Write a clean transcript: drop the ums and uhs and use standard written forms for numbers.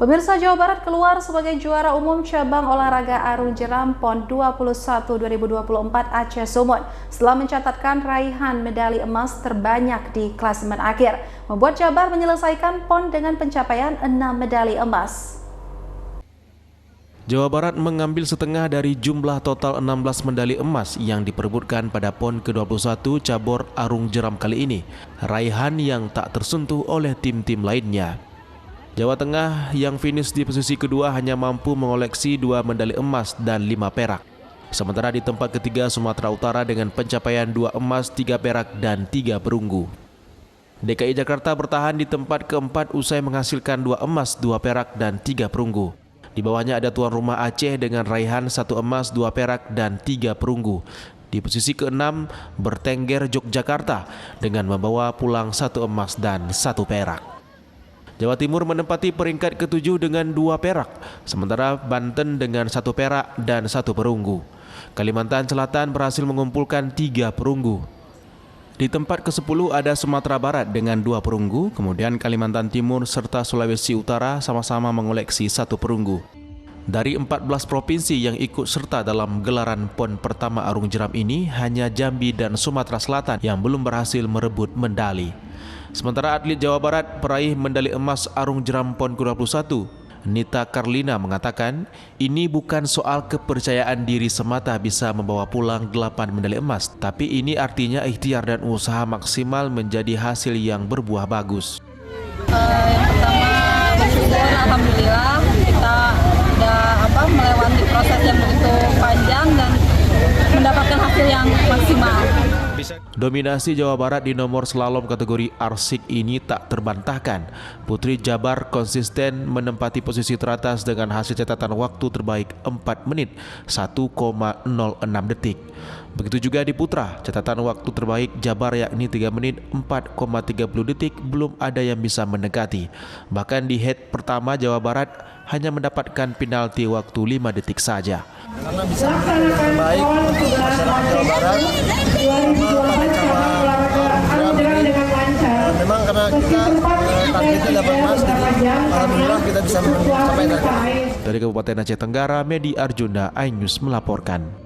Pemirsa, Jawa Barat keluar sebagai juara umum cabang olahraga arung jeram PON 21 2024 Aceh Sumut setelah mencatatkan raihan medali emas terbanyak di klasemen akhir, membuat Jabar menyelesaikan PON dengan pencapaian 6 medali emas. Jawa Barat mengambil setengah dari jumlah total 16 medali emas yang diperebutkan pada PON ke-21 cabur arung jeram kali ini, raihan yang tak tersentuh oleh tim-tim lainnya. Jawa Tengah yang finish di posisi kedua hanya mampu mengoleksi 2 medali emas dan 5 perak. Sementara di tempat ketiga Sumatera Utara dengan pencapaian 2 emas, 3 perak dan 3 perunggu. DKI Jakarta bertahan di tempat keempat usai menghasilkan 2 emas, 2 perak dan 3 perunggu. Di bawahnya ada tuan rumah Aceh dengan raihan 1 emas, 2 perak dan 3 perunggu. Di posisi ke-6 bertengger Yogyakarta dengan membawa pulang 1 emas dan 1 perak. Jawa Timur menempati peringkat ke-7 dengan 2 perak, sementara Banten dengan 1 perak dan 1 perunggu. Kalimantan Selatan berhasil mengumpulkan 3 perunggu. Di tempat ke-10 ada Sumatera Barat dengan 2 perunggu, kemudian Kalimantan Timur serta Sulawesi Utara sama-sama mengoleksi 1 perunggu. Dari 14 provinsi yang ikut serta dalam gelaran PON pertama arung jeram ini, hanya Jambi dan Sumatera Selatan yang belum berhasil merebut medali. Sementara atlet Jawa Barat peraih medali emas arung jeram PON ke-21, Nita Karlina mengatakan, ini bukan soal kepercayaan diri semata bisa membawa pulang 8 medali emas, tapi ini artinya ikhtiar dan usaha maksimal menjadi hasil yang berbuah bagus. Yang pertama, bersyukur, alhamdulillah kita sudah melewati proses yang begitu panjang dan mendapatkan hasil yang maksimal. Dominasi Jawa Barat di nomor slalom kategori arsik ini tak terbantahkan. Putri Jabar konsisten menempati posisi teratas dengan hasil catatan waktu terbaik 4 menit 1,06 detik. Begitu juga di putra, catatan waktu terbaik Jabar yakni 3 menit 4,30 detik belum ada yang bisa mendekati. Bahkan di head pertama Jawa Barat hanya mendapatkan penalti waktu 5 detik saja. Karena bisa menjadi terbaik untuk masyarakat Jawa Barat pada cabang jeram ini. Memang karena kita targetnya dapat emas, jadi alhamdulillah kita bisa mencapai target. Dari Kabupaten Aceh Tenggara, Medi Arjuna, iNews melaporkan.